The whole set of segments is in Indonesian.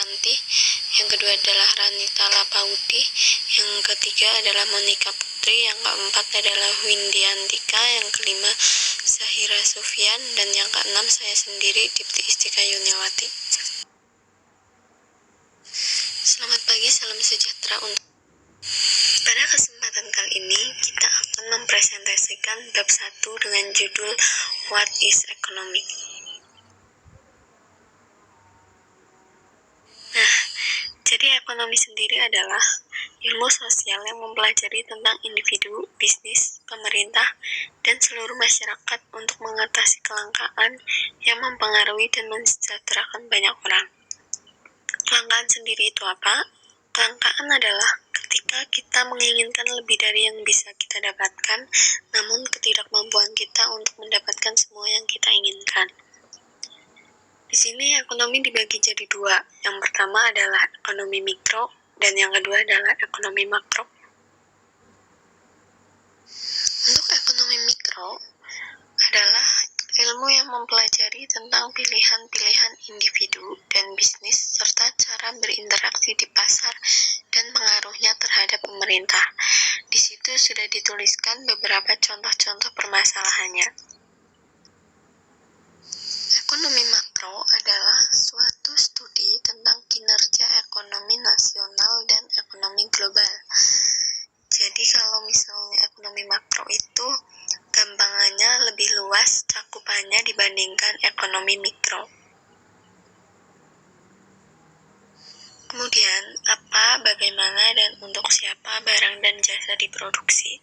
Susanti, yang kedua adalah Ranita Lapauti, yang ketiga adalah Monica Putri, yang keempat adalah Windy Antika, yang kelima Zahira Sufyan, dan yang keenam saya sendiri, Dipti Istika Yuniawati. Selamat pagi, salam sejahtera untuk pada kesempatan kali ini kita akan mempresentasikan bab 1 dengan judul What is Economic? Nah, jadi ekonomi sendiri adalah ilmu sosial yang mempelajari tentang individu, bisnis, pemerintah, dan seluruh masyarakat untuk mengatasi kelangkaan yang mempengaruhi dan mensejahterakan banyak orang. Kelangkaan sendiri itu apa? Kelangkaan adalah ketika kita menginginkan lebih dari yang bisa kita dapatkan, namun ketidakmampuan kita untuk mendapatkan semua yang kita inginkan. Di sini ekonomi dibagi jadi dua. Yang pertama adalah ekonomi mikro, dan yang kedua adalah ekonomi makro. Untuk ekonomi mikro adalah ilmu yang mempelajari tentang pilihan-pilihan individu dan bisnis serta cara berinteraksi di pasar dan pengaruhnya terhadap pemerintah. Di situ sudah dituliskan beberapa contoh-contoh permasalahannya. Ekonomi makro adalah suatu studi tentang kinerja ekonomi nasional dan ekonomi global. Jadi kalau misalnya ekonomi makro itu gampangannya lebih luas cakupannya dibandingkan ekonomi mikro. Kemudian, apa, bagaimana, dan untuk siapa barang dan jasa diproduksi.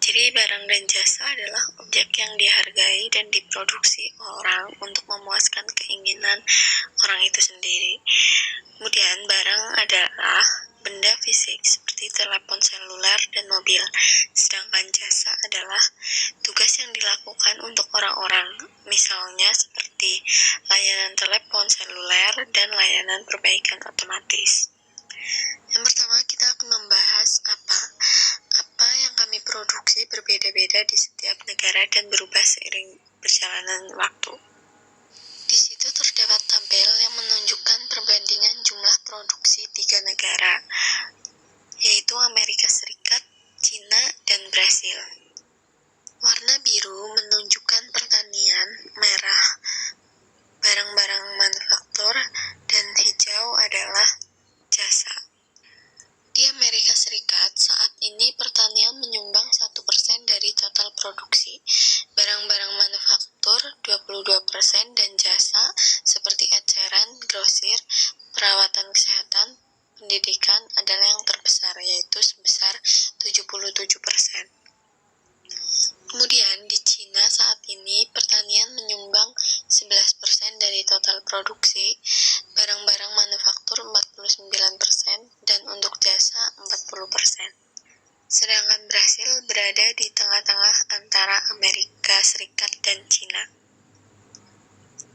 Jadi barang dan jasa adalah objek yang dihargai dan diproduksi orang untuk memuaskan keinginan orang itu sendiri. Kemudian barang adalah benda fisik seperti telepon seluler dan mobil, sedangkan jasa adalah tugas yang dilakukan untuk orang-orang, misalnya seperti layanan telepon seluler dan layanan perbaikan otomatis. Yang pertama kita akan membahas apa yang kami produksi berbeda-beda di setiap negara dan berubah seiring perjalanan waktu. Di situ terdapat tabel yang menunjukkan perbandingan jumlah produksi 3 negara, yaitu Amerika Serikat, Cina, dan Brasil. Warna biru menunjukkan pertanian, merah barang-barang manufaktur, dan hijau adalah jasa. Di Amerika Serikat, saat ini pertanian menyumbang 1% dari total produksi, barang-barang manufaktur 22%, dan jasa seperti eceran, grosir, perawatan kesehatan, pendidikan adalah yang terbesar, yaitu sebesar 77%. Kemudian di Cina saat ini pertanian menyumbang 11% dari total produksi, barang-barang manufaktur 49%, dan untuk jasa 40%. Sedangkan Brasil berada di tengah-tengah antara Amerika Serikat dan Cina.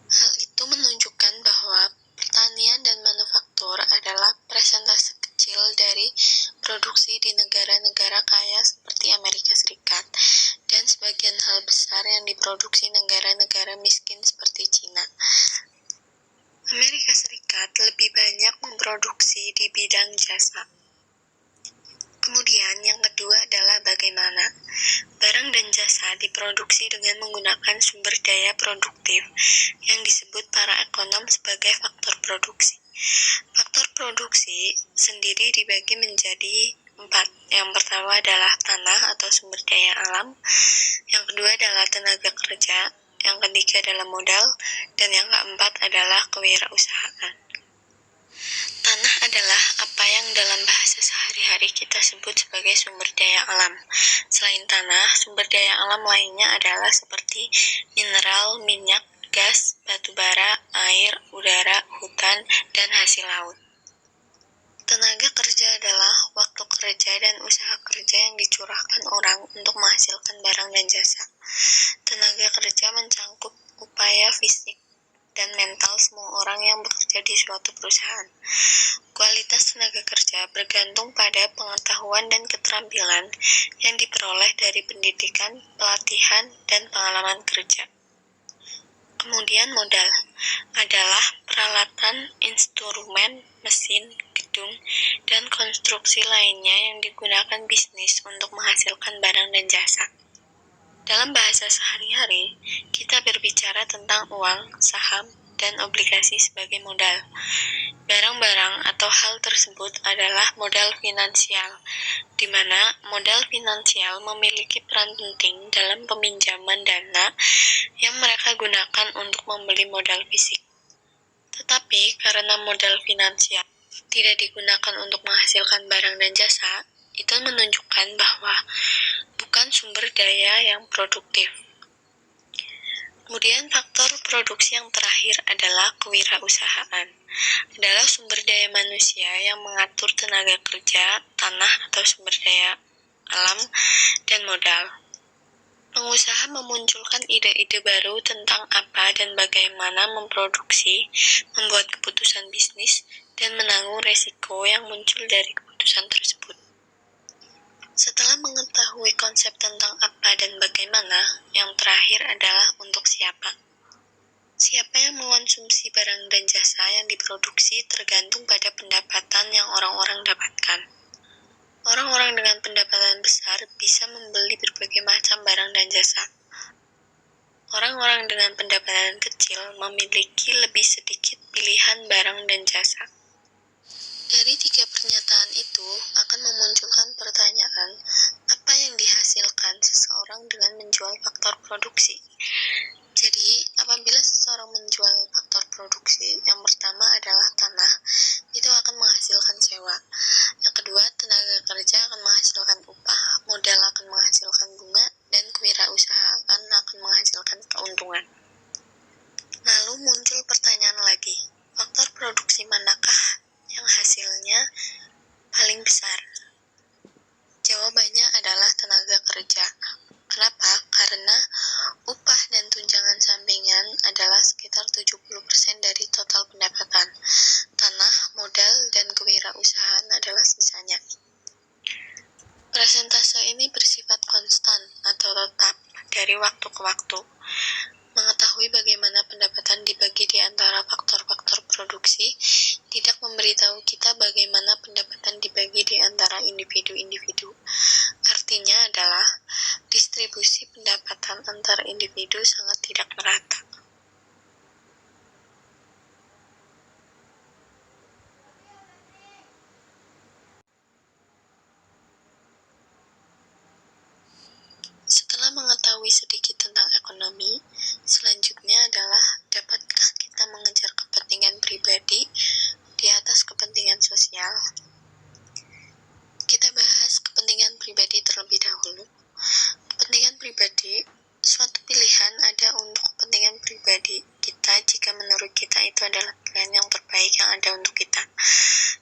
Hal itu menunjukkan bahwa pertanian dan manufaktur adalah persentase kecil dari produksi di negara-negara kaya seperti Amerika Serikat, dan sebagian hal besar yang diproduksi negara-negara miskin seperti Cina. Amerika Serikat lebih banyak memproduksi di bidang jasa. Kemudian yang kedua adalah bagaimana. Barang dan jasa diproduksi dengan menggunakan sumber daya produktif yang disebut para ekonom sebagai faktor produksi. Faktor produksi sendiri dibagi menjadi 4. Yang pertama adalah tanah atau sumber daya alam, yang kedua adalah tenaga kerja, yang ketiga adalah modal, dan yang keempat adalah kewirausahaan. Tanah adalah apa yang dalam bahasa sehari-hari kita sebut sebagai sumber daya alam. Selain tanah, sumber daya alam lainnya adalah seperti mineral, minyak, gas, batu bara, air, udara, hutan, dan hasil laut. Tenaga kerja adalah waktu kerja dan usaha kerja yang dicurahkan orang untuk menghasilkan barang dan jasa. Tenaga kerja mencangkup upaya fisik dan mental semua orang yang bekerja di suatu perusahaan. Kualitas tenaga kerja bergantung pada pengetahuan dan keterampilan yang diperoleh dari pendidikan, pelatihan, dan pengalaman kerja. Kemudian modal adalah peralatan, instrumen, mesin, gedung, dan konstruksi lainnya yang digunakan bisnis untuk menghasilkan barang dan jasa. Dalam bahasa sehari-hari, kita berbicara tentang uang, saham, dan obligasi sebagai modal. Barang-barang atau hal tersebut adalah modal finansial, di mana modal finansial memiliki peran penting dalam peminjaman dana yang mereka gunakan untuk membeli modal fisik. Tetapi karena modal finansial tidak digunakan untuk menghasilkan barang dan jasa, itu menunjukkan bahwa bukan sumber daya yang produktif. Kemudian faktor produksi yang terakhir adalah kewirausahaan. Adalah sumber daya manusia yang mengatur tenaga kerja, tanah atau sumber daya alam, dan modal. Pengusaha memunculkan ide-ide baru tentang apa dan bagaimana memproduksi, membuat keputusan bisnis, dan menanggung resiko yang muncul dari keputusan tersebut. Setelah mengetahui konsep tentang apa dan bagaimana, yang terakhir adalah untuk siapa. Siapa yang mengonsumsi barang dan jasa yang diproduksi tergantung pada pendapatan yang orang-orang dapatkan. Orang-orang dengan pendapatan besar bisa membeli berbagai macam barang dan jasa. Orang-orang dengan pendapatan kecil memiliki lebih sedikit pilihan barang dan jasa. Dari tiga pernyataan itu akan memunculkan pertanyaan, apa yang dihasilkan seseorang dengan menjual faktor produksi? Jadi, apabila seseorang menjual faktor produksi, yang pertama adalah tanah, itu akan menghasilkan sewa. Yang kedua, tenaga kerja akan menghasilkan upah, modal akan menghasilkan bunga, dan kewirausahaan akan menghasilkan keuntungan. Lalu muncul pertanyaan lagi, faktor produksi manakah yang hasilnya paling besar? Jawabannya adalah tenaga kerja. Kenapa? Karena upah dan tunjangan sampingan adalah sekitar 70% dari total pendapatan. Tanah, modal, dan kewirausahaan adalah sisanya. Persentase ini bersifat konstan atau tetap dari waktu ke waktu. Mengetahui bagaimana pendapatan dibagi di antara faktor-faktor produksi tidak memberitahu kita bagaimana pendapatan dibagi di antara individu-individu. Artinya adalah distribusi pendapatan antar individu sangat tidak merata. Setelah mengetahui sedikit tentang ekonomi, selanjutnya adalah dapatkah kita mengejar kepentingan pribadi di atas kepentingan sosial? Kita bahas kepentingan pribadi terlebih dahulu. Kepentingan pribadi, suatu pilihan ada untuk kepentingan pribadi kita jika menurut kita itu adalah pilihan yang terbaik yang ada untuk kita.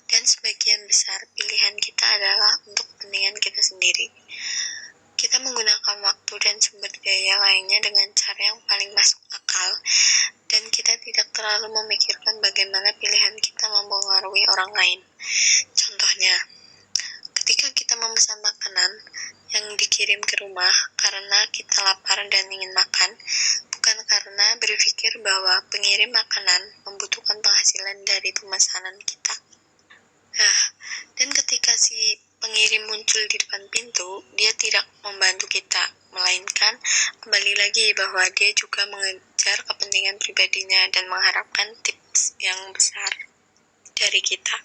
Dan sebagian besar pilihan kita adalah untuk kepentingan kita sendiri. Kita menggunakan waktu dan sumber daya lainnya dengan cara yang paling masuk akal, dan kita tidak terlalu memikirkan bagaimana pilihan kita mempengaruhi orang lain. Contohnya, ketika kita memesan makanan yang dikirim ke rumah karena kita lapar dan ingin makan, bukan karena berpikir bahwa pengirim makanan membutuhkan penghasilan dari pemesanan kita. Nah, dan ketika si pengirim muncul di depan pintu, dia tidak membantu kita, melainkan kembali lagi bahwa dia juga mengejar kepentingan pribadinya dan mengharapkan tips yang besar dari kita.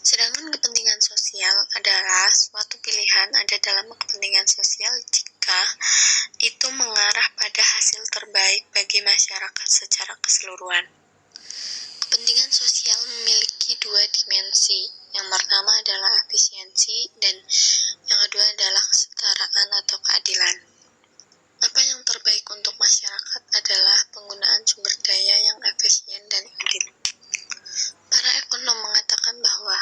Sedangkan kepentingan sosial adalah suatu pilihan ada dalam kepentingan sosial jika itu mengarah pada hasil terbaik bagi masyarakat secara keseluruhan. Kepentingan sosial memiliki dua dimensi. Yang pertama adalah efisiensi dan yang kedua adalah kesetaraan atau keadilan. Apa yang terbaik untuk masyarakat adalah penggunaan sumber daya yang efisien dan adil. Para ekonom mengatakan bahwa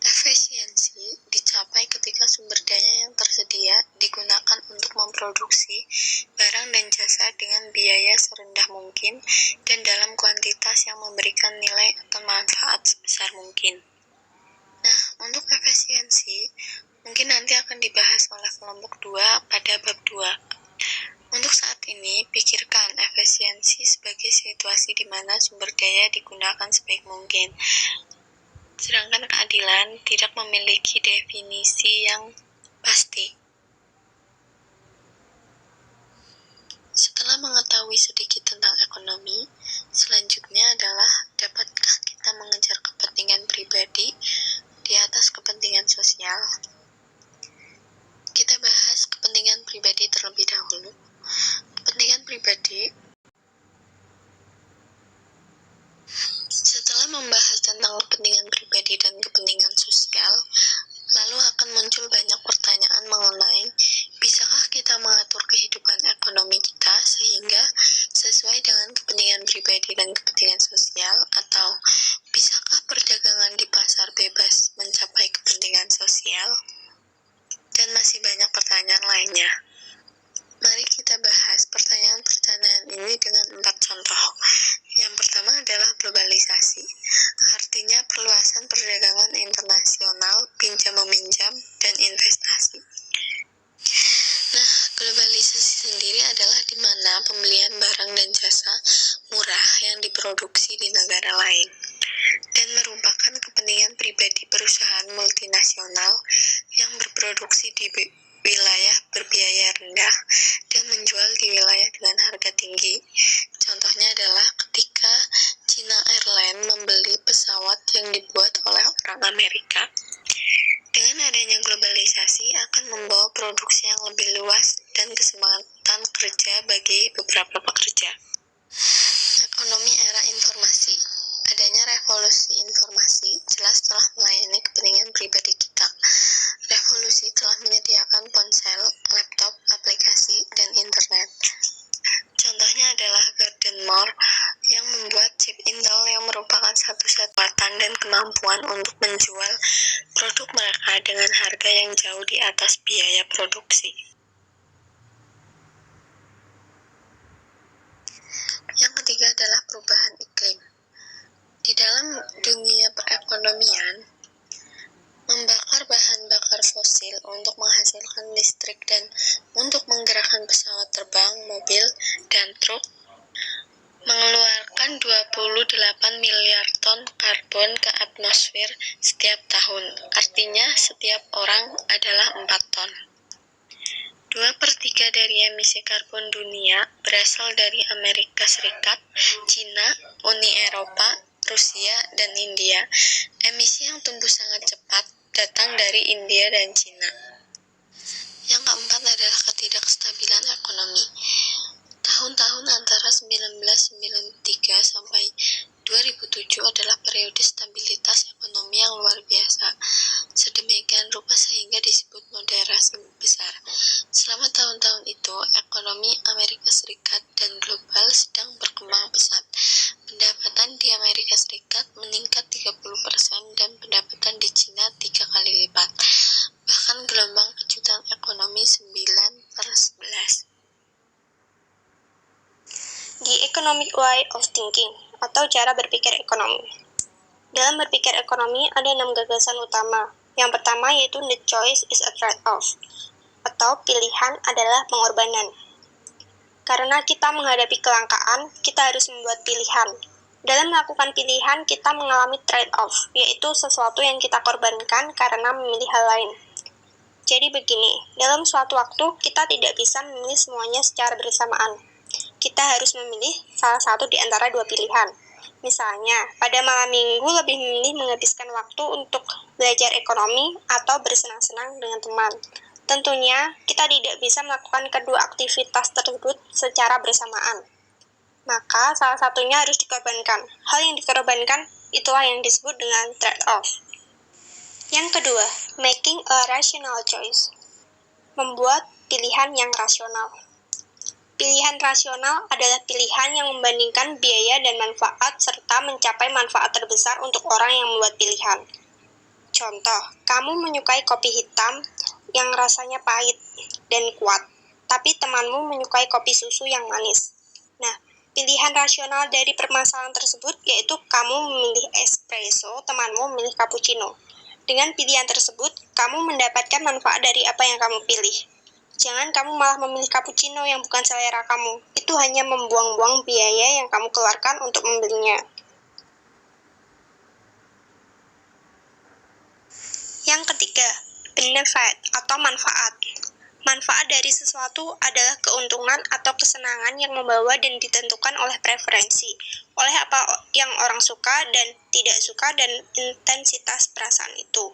efisiensi dicapai ketika sumber daya yang tersedia digunakan untuk memproduksi barang dan jasa dengan biaya serendah mungkin dan dalam kuantitas yang memberikan nilai atau manfaat sebesar mungkin. Nah, untuk efisiensi, mungkin nanti akan dibahas oleh kelompok 2 pada bab 2. Untuk saat ini, pikirkan efisiensi sebagai situasi di mana sumber daya digunakan sebaik mungkin. Sedangkan keadilan tidak memiliki definisi yang pasti. Setelah mengetahui sedikit tentang ekonomi, selanjutnya adalah dapatkah kita mengejar kepentingan pribadi di atas kepentingan sosial? Kita bahas kepentingan pribadi terlebih dahulu. Kepentingan pribadi. Setelah membahas tentang kepentingan pribadi dan kepentingan sosial, lalu akan muncul banyak pertanyaan mengenai bisakah kita mengatur kehidupan ekonomi kita sehingga sesuai dengan kepentingan pribadi dan kepentingan sosial, atau bisakah perdagangan di pasar bebas mencapai kepentingan sosial? Dan masih banyak pertanyaan lainnya. Mari kita bahas pertanyaan-pertanyaan ini dengan 4 contoh. Yang pertama adalah globalisasi. Artinya perluasan perdagangan internasional, pinjam-meminjam, dan investasi. Nah, globalisasi sendiri adalah di mana pembelian barang dan jasa murah yang diproduksi di negara lain dan merupakan kepentingan pribadi perusahaan multinasional yang berproduksi di wilayah berbiaya rendah dan menjual di wilayah dengan harga tinggi. Contohnya adalah ketika China Airlines membeli pesawat yang dibuat oleh orang Amerika. Dengan adanya globalisasi akan membawa produksi yang lebih luas dan kesempatan kerja bagi beberapa pekerja. Ekonomi era informasi. Adanya revolusi informasi jelas telah melayani kepentingan pribadi kita. Revolusi telah menyediakan ponsel, laptop, aplikasi, dan internet. Contohnya adalah Gordon Moore yang membuat chip Intel yang merupakan satu-satunya dan kemampuan untuk menjual produk mereka dengan harga yang jauh di atas biaya produksi. Yang ketiga adalah perubahan iklim. Di dalam dunia perekonomian, membakar bahan bakar fosil untuk menghasilkan listrik dan untuk menggerakkan pesawat terbang, mobil, dan truk mengeluarkan 28 miliar ton karbon ke atmosfer setiap tahun. Artinya setiap orang adalah 4 ton. 2/3 dari emisi karbon dunia berasal dari Amerika Serikat, Cina, Uni Eropa, Rusia, dan India. Emisi yang tumbuh sangat cepat datang dari India dan Cina. Yang keempat adalah ketidakstabilan ekonomi. Tahun-tahun antara 1993 sampai 2007 adalah periode stabilitas ekonomi yang luar biasa. Sedemikian rupa sehingga disebut moderasi besar. Selama tahun-tahun itu, ekonomi Amerika Serikat dan global sedang berkembang pesat. Pendapatan di Amerika Serikat meningkat 30% dan pendapatan di Cina 3 kali lipat. Bahkan gelombang kejutan ekonomi 9/11. The Economic Way of Thinking, atau cara berpikir ekonomi. Dalam berpikir ekonomi ada 6 gagasan utama. Yang pertama yaitu the choice is a trade-off, atau pilihan adalah pengorbanan. Karena kita menghadapi kelangkaan, kita harus membuat pilihan. Dalam melakukan pilihan, kita mengalami trade-off, yaitu sesuatu yang kita korbankan karena memilih hal lain. Jadi begini, dalam suatu waktu kita tidak bisa memilih semuanya secara bersamaan. Kita harus memilih salah satu di antara 2 pilihan. Misalnya, pada malam minggu lebih memilih menghabiskan waktu untuk belajar ekonomi atau bersenang-senang dengan teman. Tentunya, kita tidak bisa melakukan kedua aktivitas tersebut secara bersamaan. Maka, salah satunya harus dikorbankan. Hal yang dikorbankan itulah yang disebut dengan trade-off. Yang kedua, making a rational choice. Membuat pilihan yang rasional. Pilihan rasional adalah pilihan yang membandingkan biaya dan manfaat serta mencapai manfaat terbesar untuk orang yang membuat pilihan. Contoh, kamu menyukai kopi hitam yang rasanya pahit dan kuat, tapi temanmu menyukai kopi susu yang manis. Nah, pilihan rasional dari permasalahan tersebut yaitu kamu memilih espresso, temanmu memilih cappuccino. Dengan pilihan tersebut, kamu mendapatkan manfaat dari apa yang kamu pilih. Jangan kamu malah memilih cappuccino yang bukan selera kamu. Itu hanya membuang-buang biaya yang kamu keluarkan untuk membelinya. Yang ketiga, benefit atau manfaat. Manfaat dari sesuatu adalah keuntungan atau kesenangan yang membawa dan ditentukan oleh preferensi, oleh apa yang orang suka dan tidak suka dan intensitas perasaan itu.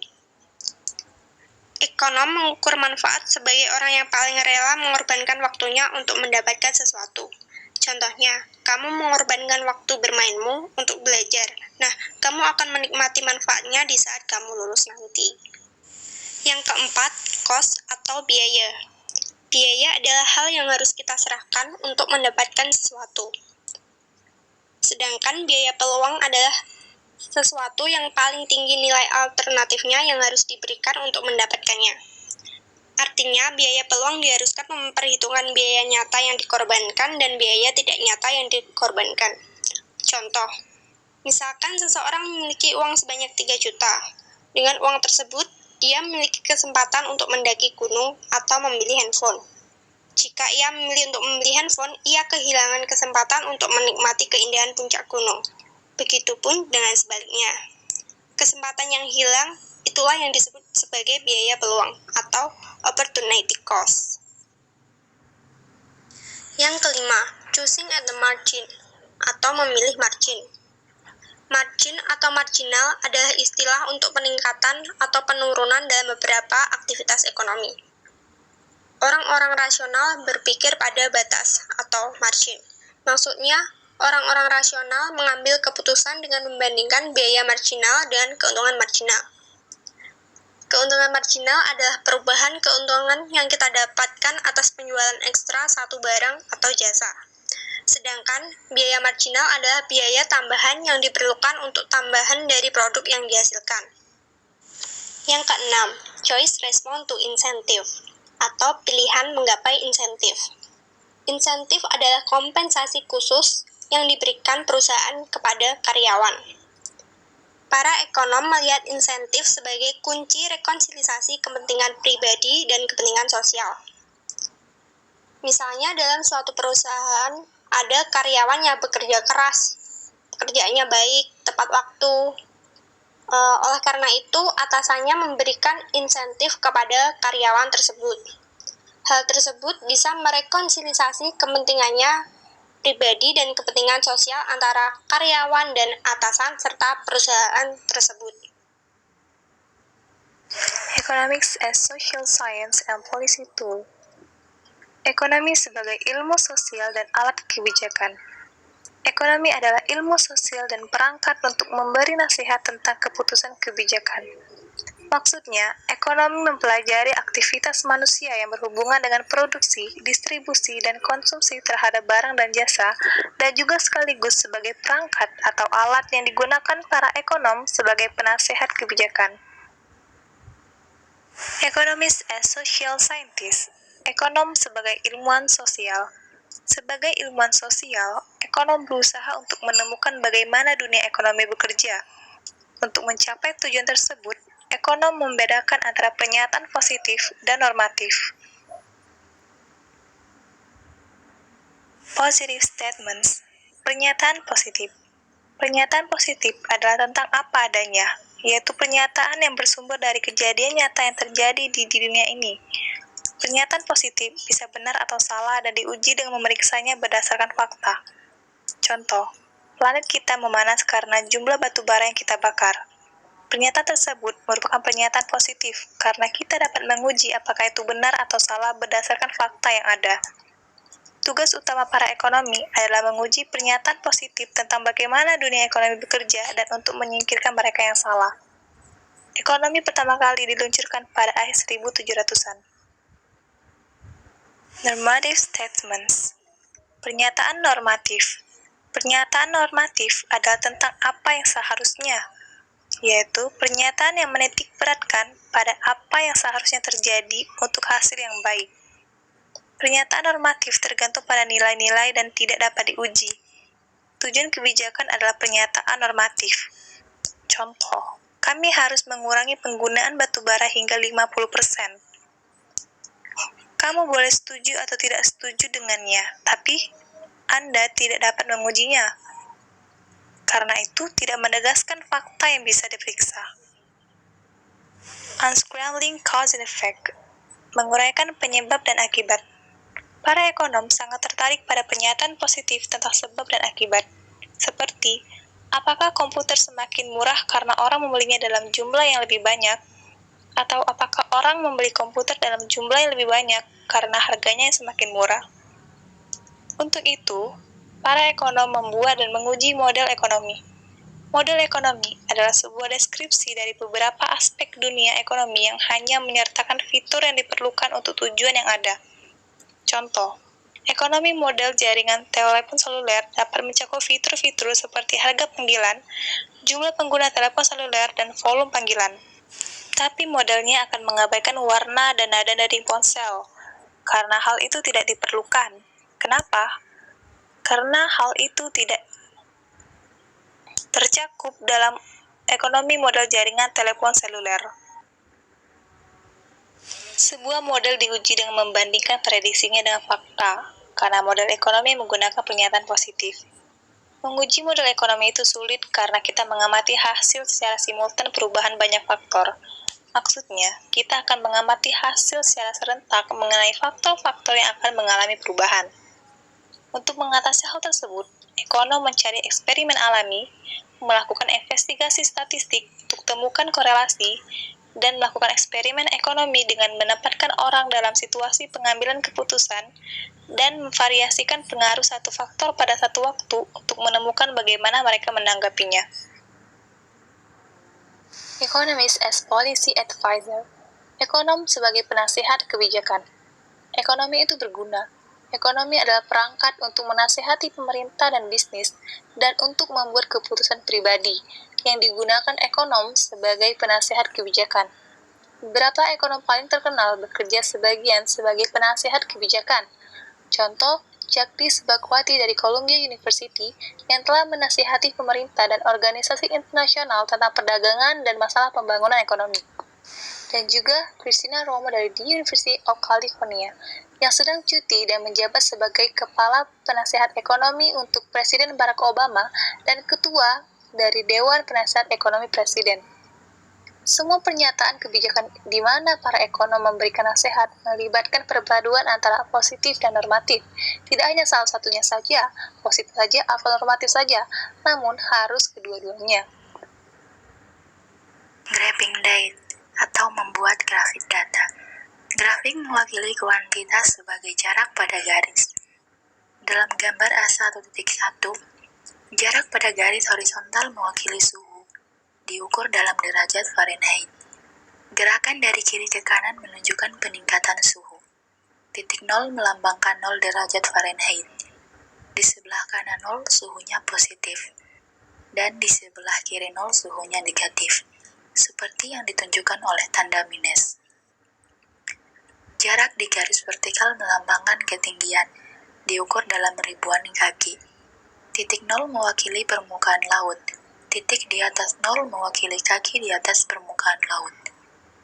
Ekonom mengukur manfaat sebagai orang yang paling rela mengorbankan waktunya untuk mendapatkan sesuatu. Contohnya, kamu mengorbankan waktu bermainmu untuk belajar. Nah, kamu akan menikmati manfaatnya di saat kamu lulus nanti. Yang keempat, cost atau biaya. Biaya adalah hal yang harus kita serahkan untuk mendapatkan sesuatu. Sedangkan biaya peluang adalah sesuatu yang paling tinggi nilai alternatifnya yang harus diberikan untuk mendapatkannya. Artinya, biaya peluang diharuskan memperhitungkan biaya nyata yang dikorbankan dan biaya tidak nyata yang dikorbankan. Contoh, misalkan seseorang memiliki uang sebanyak 3 juta. Dengan uang tersebut, dia memiliki kesempatan untuk mendaki gunung atau membeli handphone. Jika ia memilih untuk membeli handphone, ia kehilangan kesempatan untuk menikmati keindahan puncak gunung. Begitupun dengan sebaliknya. Kesempatan yang hilang, itulah yang disebut sebagai biaya peluang atau opportunity cost. Yang kelima, choosing at the margin atau memilih margin. Margin atau marginal adalah istilah untuk peningkatan atau penurunan dalam beberapa aktivitas ekonomi. Orang-orang rasional berpikir pada batas atau margin. Maksudnya, orang-orang rasional mengambil keputusan dengan membandingkan biaya marginal dengan keuntungan marginal. Keuntungan marginal adalah perubahan keuntungan yang kita dapatkan atas penjualan ekstra satu barang atau jasa. Sedangkan biaya marginal adalah biaya tambahan yang diperlukan untuk tambahan dari produk yang dihasilkan. Yang keenam, choice respond to incentive atau pilihan menggapai insentif. Insentif adalah kompensasi khusus yang diberikan perusahaan kepada karyawan. Para ekonom melihat insentif sebagai kunci rekonsiliasi kepentingan pribadi dan kepentingan sosial. Misalnya dalam suatu perusahaan ada karyawan yang bekerja keras, pekerjaannya baik, tepat waktu. Oleh karena itu, atasannya memberikan insentif kepada karyawan tersebut. Hal tersebut bisa merekonsiliasi kepentingannya pribadi dan kepentingan sosial antara karyawan dan atasan serta perusahaan tersebut. Economics as social science and policy tool. Ekonomi sebagai ilmu sosial dan alat kebijakan. Ekonomi adalah ilmu sosial dan perangkat untuk memberi nasihat tentang keputusan kebijakan. Maksudnya, ekonomi mempelajari aktivitas manusia yang berhubungan dengan produksi, distribusi, dan konsumsi terhadap barang dan jasa, dan juga sekaligus sebagai perangkat atau alat yang digunakan para ekonom sebagai penasehat kebijakan. Economists as social scientists. Ekonom sebagai ilmuwan sosial. Sebagai ilmuwan sosial, ekonom berusaha untuk menemukan bagaimana dunia ekonomi bekerja. Untuk mencapai tujuan tersebut, ekonom membedakan antara pernyataan positif dan normatif. Positive statements. Pernyataan positif. Pernyataan positif adalah tentang apa adanya, yaitu pernyataan yang bersumber dari kejadian nyata yang terjadi di dunia ini. Pernyataan positif bisa benar atau salah dan diuji dengan memeriksanya berdasarkan fakta. Contoh, planet kita memanas karena jumlah batu bara yang kita bakar. Pernyataan tersebut merupakan pernyataan positif karena kita dapat menguji apakah itu benar atau salah berdasarkan fakta yang ada. Tugas utama para ekonomi adalah menguji pernyataan positif tentang bagaimana dunia ekonomi bekerja dan untuk menyingkirkan mereka yang salah. Ekonomi pertama kali diluncurkan pada akhir 1700-an. Normative statements. Pernyataan normatif. Pernyataan normatif adalah tentang apa yang seharusnya, yaitu pernyataan yang menitik beratkan pada apa yang seharusnya terjadi untuk hasil yang baik. Pernyataan normatif tergantung pada nilai-nilai dan tidak dapat diuji. Tujuan kebijakan adalah pernyataan normatif. Contoh, kami harus mengurangi penggunaan batu bara hingga 50%. Kamu boleh setuju atau tidak setuju dengannya, tapi Anda tidak dapat mengujinya. Karena itu tidak menegaskan fakta yang bisa diperiksa. Unscrambling cause and effect, menguraikan penyebab dan akibat. Para ekonom sangat tertarik pada pernyataan positif tentang sebab dan akibat, seperti apakah komputer semakin murah karena orang membelinya dalam jumlah yang lebih banyak, atau apakah orang membeli komputer dalam jumlah yang lebih banyak karena harganya yang semakin murah. Untuk itu, para ekonom membuat dan menguji model ekonomi. Model ekonomi adalah sebuah deskripsi dari beberapa aspek dunia ekonomi yang hanya menyertakan fitur yang diperlukan untuk tujuan yang ada. Contoh, ekonomi model jaringan telepon seluler dapat mencakup fitur-fitur seperti harga panggilan, jumlah pengguna telepon seluler, dan volume panggilan. Tapi modelnya akan mengabaikan warna dan nada dari ponsel, karena hal itu tidak diperlukan. Kenapa? Karena hal itu tidak tercakup dalam ekonomi model jaringan telepon seluler. Sebuah model diuji dengan membandingkan prediksinya dengan fakta, karena model ekonomi menggunakan pernyataan positif. Menguji model ekonomi itu sulit karena kita mengamati hasil secara simultan perubahan banyak faktor. Maksudnya, kita akan mengamati hasil secara serentak mengenai faktor-faktor yang akan mengalami perubahan. Untuk mengatasi hal tersebut, ekonom mencari eksperimen alami, melakukan investigasi statistik untuk temukan korelasi, dan melakukan eksperimen ekonomi dengan menempatkan orang dalam situasi pengambilan keputusan dan memvariasikan pengaruh satu faktor pada satu waktu untuk menemukan bagaimana mereka menanggapinya. Economist as policy advisor. Ekonom sebagai penasihat kebijakan. Ekonomi itu berguna. Ekonomi adalah perangkat untuk menasihati pemerintah dan bisnis, dan untuk membuat keputusan pribadi, yang digunakan ekonom sebagai penasihat kebijakan. Beberapa ekonom paling terkenal bekerja sebagian sebagai penasihat kebijakan. Contoh, Jagdish Bhagwati dari Columbia University yang telah menasihati pemerintah dan organisasi internasional tentang perdagangan dan masalah pembangunan ekonomi. Dan juga Christina Romo dari The University of California yang sedang cuti dan menjabat sebagai kepala penasihat ekonomi untuk Presiden Barack Obama dan ketua dari Dewan Penasihat Ekonomi Presiden. Semua pernyataan kebijakan di mana para ekonom memberikan nasihat melibatkan perpaduan antara positif dan normatif. Tidak hanya salah satunya saja, positif saja atau normatif saja, namun harus kedua-duanya. Graphing data atau membuat grafik data. Grafik mewakili kuantitas sebagai jarak pada garis. Dalam gambar A1.1, jarak pada garis horizontal mewakili suhu, diukur dalam derajat Fahrenheit. Gerakan dari kiri ke kanan menunjukkan peningkatan suhu. Titik 0 melambangkan 0 derajat Fahrenheit. Di sebelah kanan 0 suhunya positif, dan di sebelah kiri 0 suhunya negatif, seperti yang ditunjukkan oleh tanda minus. Jarak di garis vertikal melambangkan ketinggian, diukur dalam ribuan kaki. Titik 0 mewakili permukaan laut. Titik di atas 0 mewakili kaki di atas permukaan laut.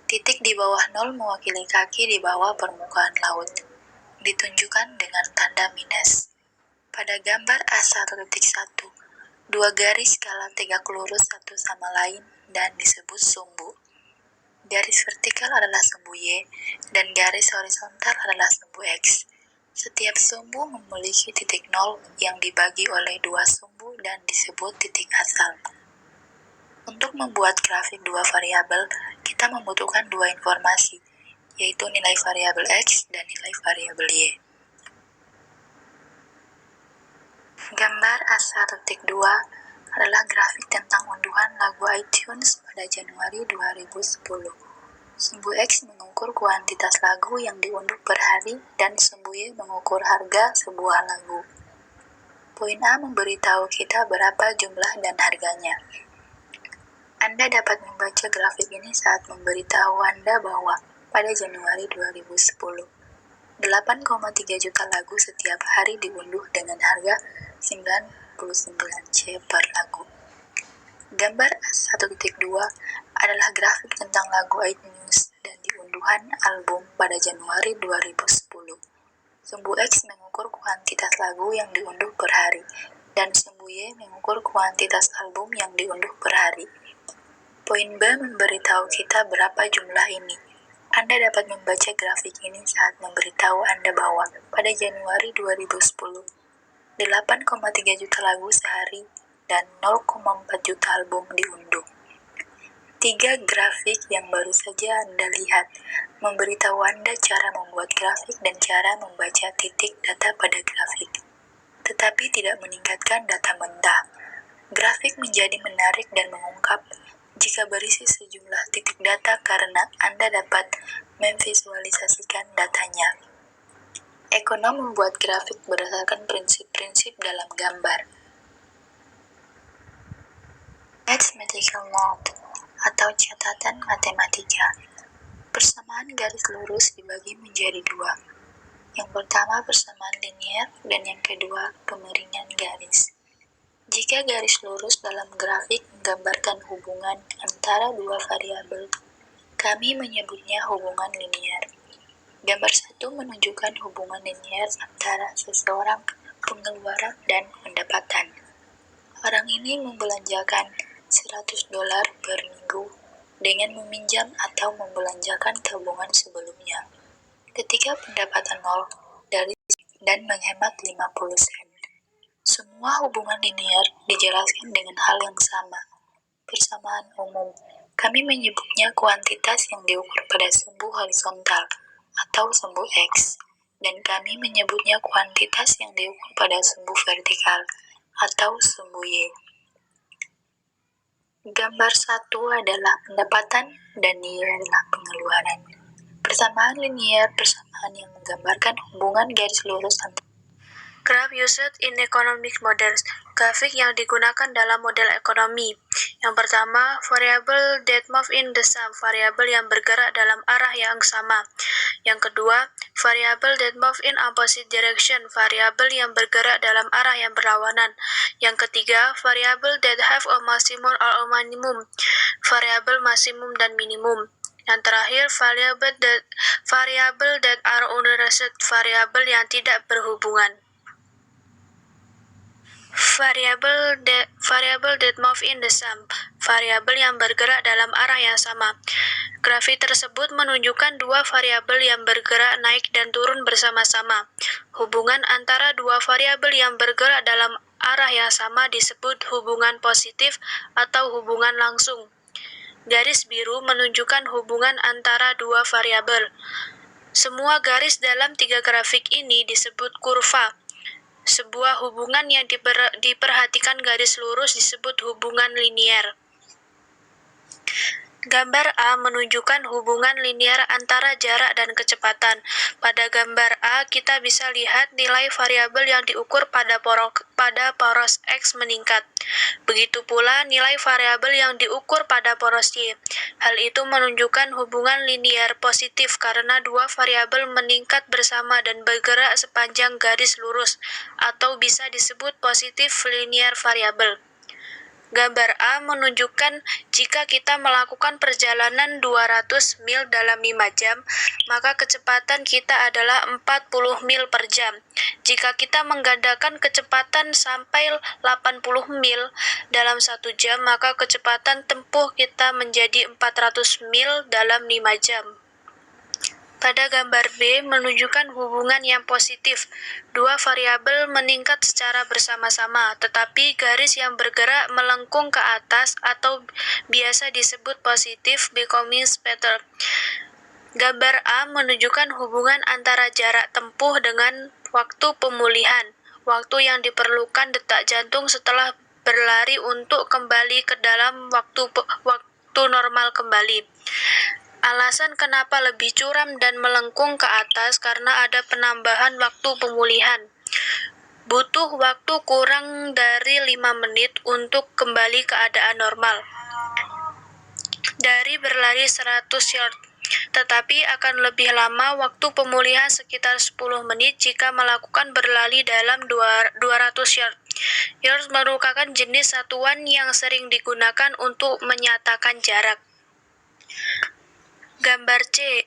Titik di bawah 0 mewakili kaki di bawah permukaan laut, ditunjukkan dengan tanda minus. Pada gambar A1.1, dua garis skala tegak lurus satu sama lain dan disebut sumbu. Garis vertikal adalah sumbu Y, dan garis horizontal adalah sumbu X. Setiap sumbu memiliki titik 0 yang dibagi oleh dua sumbu dan disebut titik asal. Untuk membuat grafik dua variabel, kita membutuhkan dua informasi, yaitu nilai variabel X dan nilai variabel Y. Gambar A1.2 adalah grafik tentang unduhan lagu iTunes pada Januari 2010. Sumbu X mengukur kuantitas lagu yang diunduh per hari dan sumbu Y mengukur harga sebuah lagu. Poin A memberitahu kita berapa jumlah dan harganya. Anda dapat membaca grafik ini saat memberitahu Anda bahwa pada Januari 2010, 8,3 juta lagu setiap hari diunduh dengan harga 99 C per lagu. Gambar A1.2 adalah grafik tentang lagu iTunes dan diunduh puluhan album pada Januari 2010. Sumbu X mengukur kuantitas lagu yang diunduh per hari, dan sumbu Y mengukur kuantitas album yang diunduh per hari. Poin B memberitahu kita berapa jumlah ini. Anda dapat membaca grafik ini saat memberitahu Anda bahwa pada Januari 2010, 8,3 juta lagu sehari dan 0,4 juta album diunduh. 3 grafik yang baru saja Anda lihat memberitahu Anda cara membuat grafik dan cara membaca titik data pada grafik, tetapi tidak meningkatkan data mentah. Grafik menjadi menarik dan mengungkap jika berisi sejumlah titik data karena Anda dapat memvisualisasikan datanya. Ekonom membuat grafik berdasarkan prinsip-prinsip dalam gambar. Mathematical note atau catatan matematika. Persamaan garis lurus dibagi menjadi 2. Yang pertama persamaan linier dan yang kedua kemiringan garis. Jika garis lurus dalam grafik menggambarkan hubungan antara dua variabel, kami menyebutnya hubungan linier. Gambar 1 menunjukkan hubungan linier antara seseorang, pengeluaran, dan pendapatan. Orang ini membelanjakan $100 per minggu dengan meminjam atau membelanjakan tabungan sebelumnya. Ketika pendapatan 0 dan menghemat 50 sen. Semua hubungan linier dijelaskan dengan hal yang sama. Persamaan umum, kami menyebutnya kuantitas yang diukur pada sumbu horizontal atau sumbu X, dan kami menyebutnya kuantitas yang diukur pada sumbu vertikal atau sumbu Y. Gambar 1 adalah pendapatan dan Y adalah pengeluaran. Persamaan linier, persamaan yang menggambarkan hubungan garis lurus antara. Graph used in economic models. Grafik yang digunakan dalam model ekonomi. Yang pertama, variable that move in the same, variabel yang bergerak dalam arah yang sama. Yang kedua, variable that move in opposite direction, variabel yang bergerak dalam arah yang berlawanan. Yang ketiga, variable that have a maximum or a minimum, variabel maksimum dan minimum. Yang terakhir, variable that are unrelated, variabel yang tidak berhubungan. Variable that move in the same, variabel yang bergerak dalam arah yang sama. Grafik tersebut menunjukkan dua variabel yang bergerak naik dan turun bersama-sama. Hubungan antara dua variabel yang bergerak dalam arah yang sama disebut hubungan positif atau hubungan langsung. Garis biru menunjukkan hubungan antara dua variabel. Semua garis dalam 3 grafik ini disebut kurva. Sebuah hubungan yang diperhatikan garis lurus disebut hubungan linier. Gambar A menunjukkan hubungan linier antara jarak dan kecepatan. Pada gambar A, kita bisa lihat nilai variabel yang diukur pada poros X meningkat. Begitu pula nilai variabel yang diukur pada poros Y. Hal itu menunjukkan hubungan linier positif karena dua variabel meningkat bersama dan bergerak sepanjang garis lurus, atau bisa disebut positif linear variable. Gambar A menunjukkan jika kita melakukan perjalanan 200 mil dalam 5 jam, maka kecepatan kita adalah 40 mil per jam. Jika kita menggandakan kecepatan sampai 80 mil dalam 1 jam, maka kecepatan tempuh kita menjadi 400 mil dalam 5 jam. Pada gambar B menunjukkan hubungan yang positif. Dua variabel meningkat secara bersama-sama, tetapi garis yang bergerak melengkung ke atas atau biasa disebut positif becoming better. Gambar A menunjukkan hubungan antara jarak tempuh dengan waktu pemulihan, waktu yang diperlukan detak jantung setelah berlari untuk kembali ke dalam waktu normal kembali. Alasan kenapa lebih curam dan melengkung ke atas karena ada penambahan waktu pemulihan. Butuh waktu kurang dari 5 menit untuk kembali keadaan normal. Dari berlari 100 yard, tetapi akan lebih lama waktu pemulihan sekitar 10 menit jika melakukan berlari dalam 200 yard. Yard merupakan jenis satuan yang sering digunakan untuk menyatakan jarak. Gambar C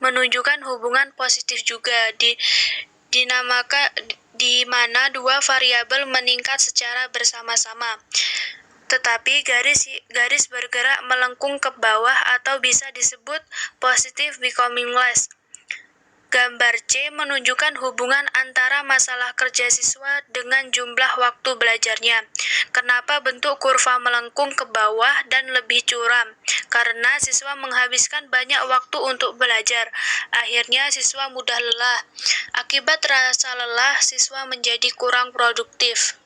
menunjukkan hubungan positif juga, di mana dua variabel meningkat secara bersama-sama. Tetapi garis bergerak melengkung ke bawah atau bisa disebut positive becoming less. Gambar C menunjukkan hubungan antara masalah kerja siswa dengan jumlah waktu belajarnya. Kenapa bentuk kurva melengkung ke bawah dan lebih curam? Karena siswa menghabiskan banyak waktu untuk belajar. Akhirnya siswa mudah lelah. Akibat rasa lelah, siswa menjadi kurang produktif.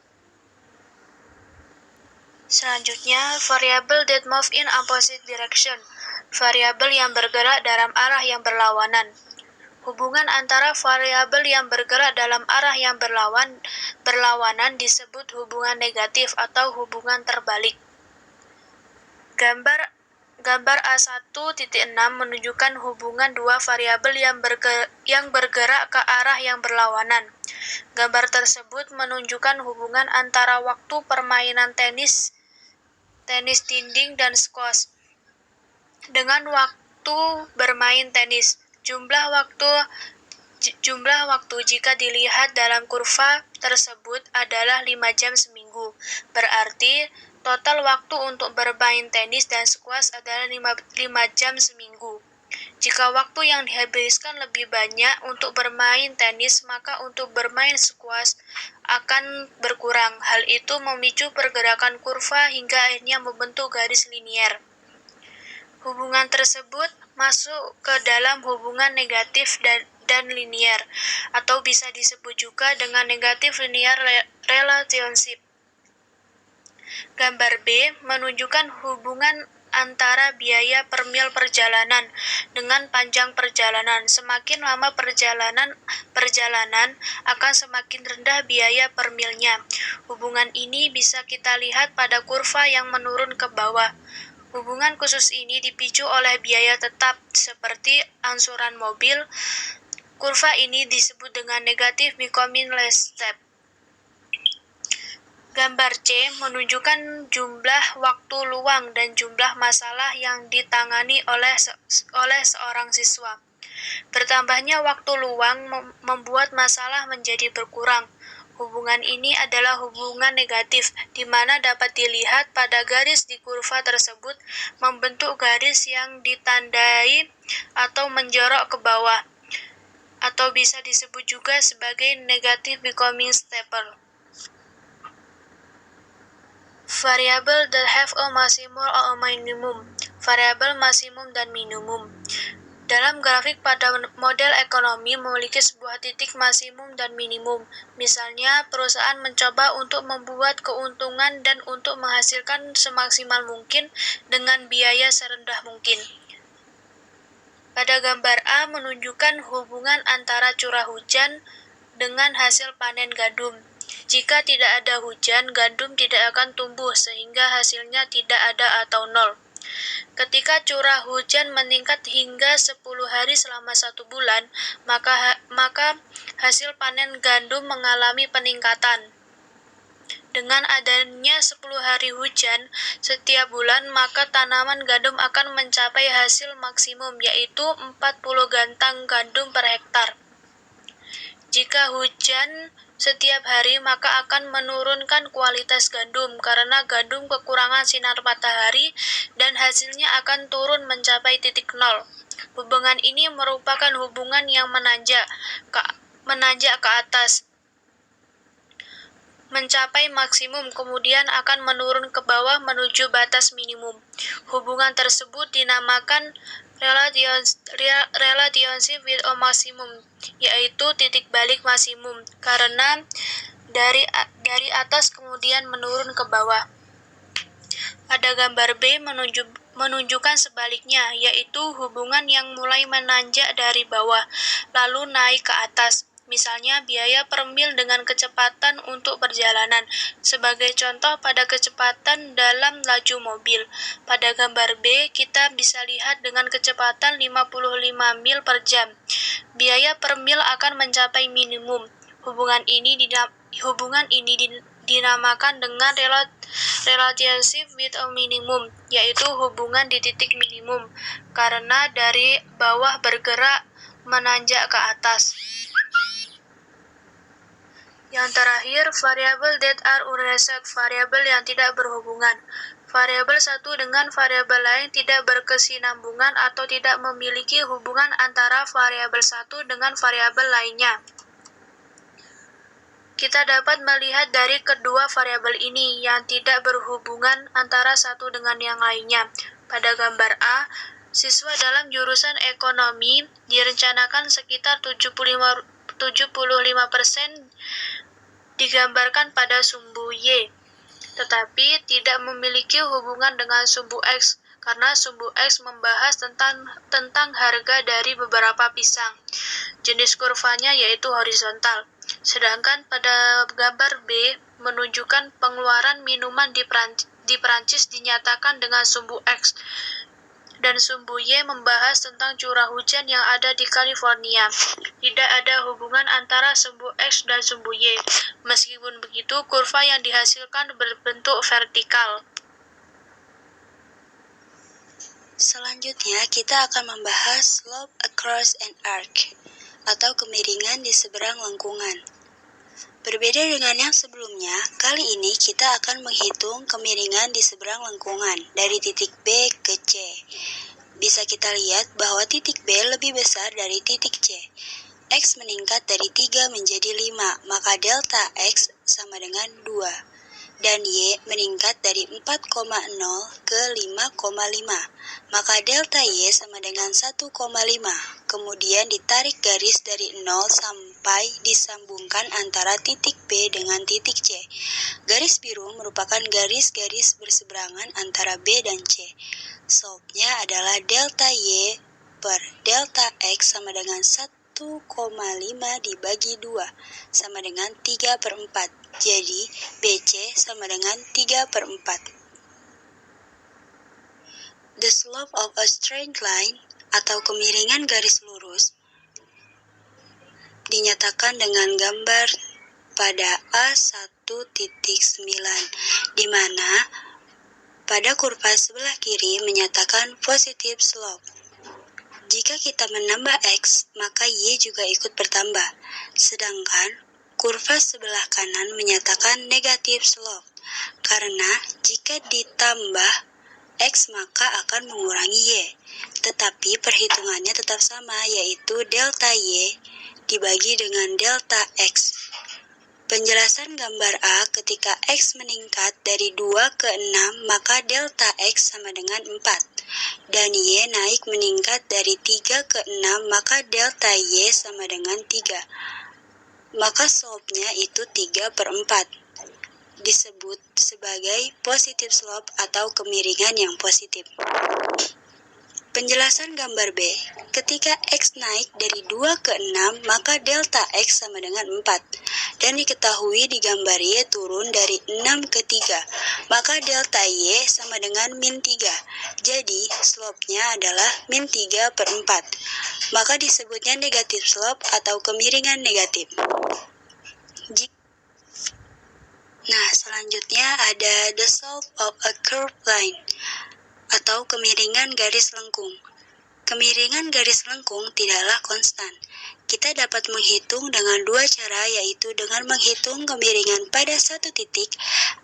Selanjutnya, variable that move in opposite direction. Variabel yang bergerak dalam arah yang berlawanan. Hubungan antara variabel yang bergerak dalam arah yang berlawanan disebut hubungan negatif atau hubungan terbalik. Gambar A1.6 menunjukkan hubungan dua variabel yang bergerak ke arah yang berlawanan. Gambar tersebut menunjukkan hubungan antara waktu permainan tenis dinding dan squash dengan waktu bermain tenis. Jumlah waktu jika dilihat dalam kurva tersebut adalah 5 jam seminggu. Berarti total waktu untuk bermain tenis dan squash adalah 5 jam seminggu. Jika waktu yang dihabiskan lebih banyak untuk bermain tenis, maka untuk bermain squash akan berkurang. Hal itu memicu pergerakan kurva hingga akhirnya membentuk garis linier. Hubungan tersebut masuk ke dalam hubungan negatif dan linier, atau bisa disebut juga dengan negatif linear relationship. Gambar B menunjukkan hubungan antara biaya per mil perjalanan dengan panjang perjalanan. Semakin lama perjalanan akan semakin rendah biaya per milnya. Hubungan ini bisa kita lihat pada kurva yang menurun ke bawah. Hubungan khusus ini dipicu oleh biaya tetap seperti angsuran mobil. Kurva ini disebut dengan negatif becoming less step. Gambar C menunjukkan jumlah waktu luang dan jumlah masalah yang ditangani oleh seorang siswa. Bertambahnya waktu luang membuat masalah menjadi berkurang. Hubungan ini adalah hubungan negatif, di mana dapat dilihat pada garis di kurva tersebut membentuk garis yang ditandai atau menjorok ke bawah, atau bisa disebut juga sebagai negative becoming stable. Variable that have a maximum or a minimum. Variabel maksimum dan minimum. Dalam grafik pada model ekonomi memiliki sebuah titik maksimum dan minimum. Misalnya, perusahaan mencoba untuk membuat keuntungan dan untuk menghasilkan semaksimal mungkin dengan biaya serendah mungkin. Pada gambar A menunjukkan hubungan antara curah hujan dengan hasil panen gandum. Jika tidak ada hujan, gandum tidak akan tumbuh sehingga hasilnya tidak ada atau nol. Ketika curah hujan meningkat hingga 10 hari selama 1 bulan, maka hasil panen gandum mengalami peningkatan. Dengan adanya 10 hari hujan setiap bulan, maka tanaman gandum akan mencapai hasil maksimum, yaitu 40 gantang gandum per hektar. Jika hujan setiap hari, maka akan menurunkan kualitas gandum karena gandum kekurangan sinar matahari dan hasilnya akan turun mencapai titik nol. Hubungan ini merupakan hubungan yang menanjak ke atas, mencapai maksimum, kemudian akan menurun ke bawah menuju batas minimum. Hubungan tersebut dinamakan relationship with a maximum, yaitu titik balik maksimum, karena dari atas kemudian menurun ke bawah. Pada gambar B menunjukkan sebaliknya, yaitu hubungan yang mulai menanjak dari bawah, lalu naik ke atas. Misalnya biaya per mil dengan kecepatan untuk perjalanan. Sebagai contoh pada kecepatan dalam laju mobil. Pada gambar B kita bisa lihat dengan kecepatan 55 mil per jam. Biaya per mil akan mencapai minimum. Hubungan ini dinamakan dengan relationship with a minimum, yaitu hubungan di titik minimum, karena dari bawah bergerak menanjak ke atas. Yang terakhir, variabel that are unrelated, variabel yang tidak berhubungan. Variabel satu dengan variabel lain tidak berkesinambungan atau tidak memiliki hubungan antara variabel satu dengan variabel lainnya. Kita dapat melihat dari kedua variabel ini yang tidak berhubungan antara satu dengan yang lainnya. Pada gambar A, siswa dalam jurusan ekonomi direncanakan sekitar 75% digambarkan pada sumbu Y, tetapi tidak memiliki hubungan dengan sumbu X, karena sumbu X membahas tentang harga dari beberapa pisang. Jenis kurvanya yaitu horizontal. Sedangkan pada gambar B menunjukkan pengeluaran minuman di Prancis dinyatakan dengan sumbu X, dan sumbu Y membahas tentang curah hujan yang ada di California. Tidak ada hubungan antara sumbu X dan sumbu Y. Meskipun begitu, kurva yang dihasilkan berbentuk vertikal. Selanjutnya, kita akan membahas slope across an arc, atau kemiringan di seberang lengkungan. Berbeda dengan yang sebelumnya, kali ini kita akan menghitung kemiringan di seberang lengkungan dari titik B ke C. Bisa kita lihat bahwa titik B lebih besar dari titik C. X meningkat dari 3 menjadi 5, maka delta X sama dengan 2. Dan Y meningkat dari 4,0 ke 5,5, maka delta Y sama dengan 1,5. Kemudian ditarik garis dari 0 sampai disambungkan antara titik B dengan titik C. Garis biru merupakan garis-garis berseberangan antara B dan C. Slope-nya adalah delta Y per delta X sama dengan 1,5 dibagi 2, sama dengan 3/4. Jadi, BC sama dengan 3/4. The slope of a straight line, atau kemiringan garis lurus, dinyatakan dengan gambar pada A1.9, di mana pada kurva sebelah kiri menyatakan positive slope. Jika kita menambah X, maka Y juga ikut bertambah. Sedangkan kurva sebelah kanan menyatakan negative slope, karena jika ditambah X maka akan mengurangi Y. Tetapi perhitungannya tetap sama, yaitu delta Y dibagi dengan delta X. Penjelasan gambar A, ketika X meningkat dari 2 ke 6, maka delta X sama dengan 4. Dan Y naik meningkat dari 3 ke 6, maka delta Y sama dengan 3. Maka slope-nya itu 3/4. Disebut sebagai positive slope atau kemiringan yang positif. Penjelasan gambar B, ketika X naik dari 2 ke 6, maka delta X sama dengan 4. Dan diketahui di gambar Y turun dari 6 ke 3, maka delta Y sama dengan -3. Jadi, slope-nya adalah -3/4. Maka disebutnya negative slope atau kemiringan negatif. Nah, selanjutnya ada the slope of a curved line, atau kemiringan garis lengkung. Kemiringan garis lengkung tidaklah konstan. Kita dapat menghitung dengan dua cara, yaitu dengan menghitung kemiringan pada satu titik,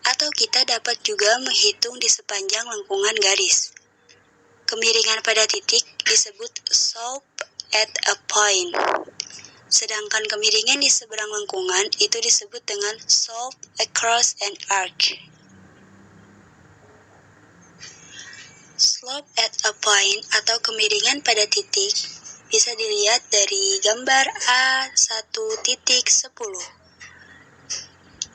atau kita dapat juga menghitung di sepanjang lengkungan garis. Kemiringan pada titik disebut slope at a point. Sedangkan kemiringan di seberang lengkungan itu disebut dengan slope across an arc. Slope at a point atau kemiringan pada titik bisa dilihat dari gambar A1.10,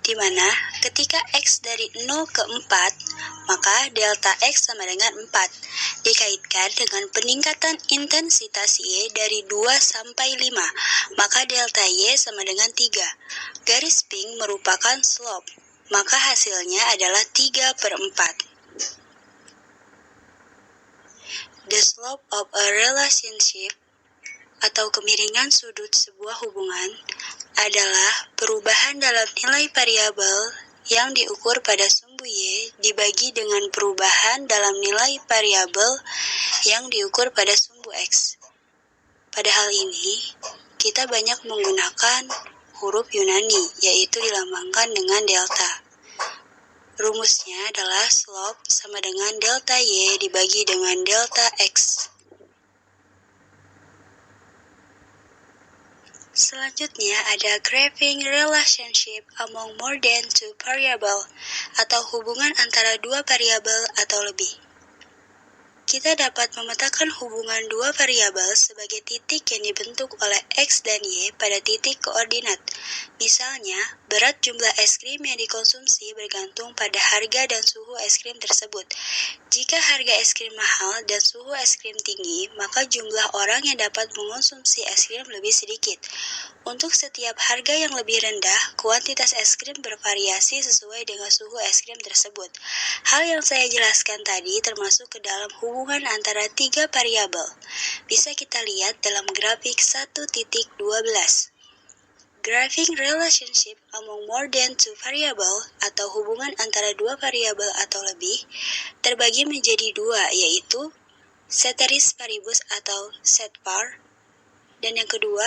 di mana ketika X dari 0 ke 4, maka delta X sama dengan 4, dikaitkan dengan peningkatan intensitas Y dari 2 sampai 5, maka delta Y sama dengan 3. Garis pink merupakan slope, maka hasilnya adalah 3/4. The slope of a relationship atau kemiringan sudut sebuah hubungan adalah perubahan dalam nilai variabel yang diukur pada sumbu Y dibagi dengan perubahan dalam nilai variabel yang diukur pada sumbu X. Pada hal ini, kita banyak menggunakan huruf Yunani, yaitu dilambangkan dengan delta. Rumusnya adalah slope sama dengan delta Y dibagi dengan delta X. Selanjutnya ada graphing relationship among more than two variable atau hubungan antara dua variabel atau lebih. Kita dapat memetakan hubungan dua variabel sebagai titik yang dibentuk oleh X dan Y pada titik koordinat. Misalnya, berat jumlah es krim yang dikonsumsi bergantung pada harga dan suhu es krim tersebut. Jika harga es krim mahal dan suhu es krim tinggi, maka jumlah orang yang dapat mengonsumsi es krim lebih sedikit. Untuk setiap harga yang lebih rendah, kuantitas es krim bervariasi sesuai dengan suhu es krim tersebut. Hal yang saya jelaskan tadi termasuk ke dalam hubungan antara tiga variabel. Bisa kita lihat dalam grafik 1.12. Graphing relationship among more than two variable atau hubungan antara dua variabel atau lebih terbagi menjadi dua, yaitu ceteris paribus atau set par, dan yang kedua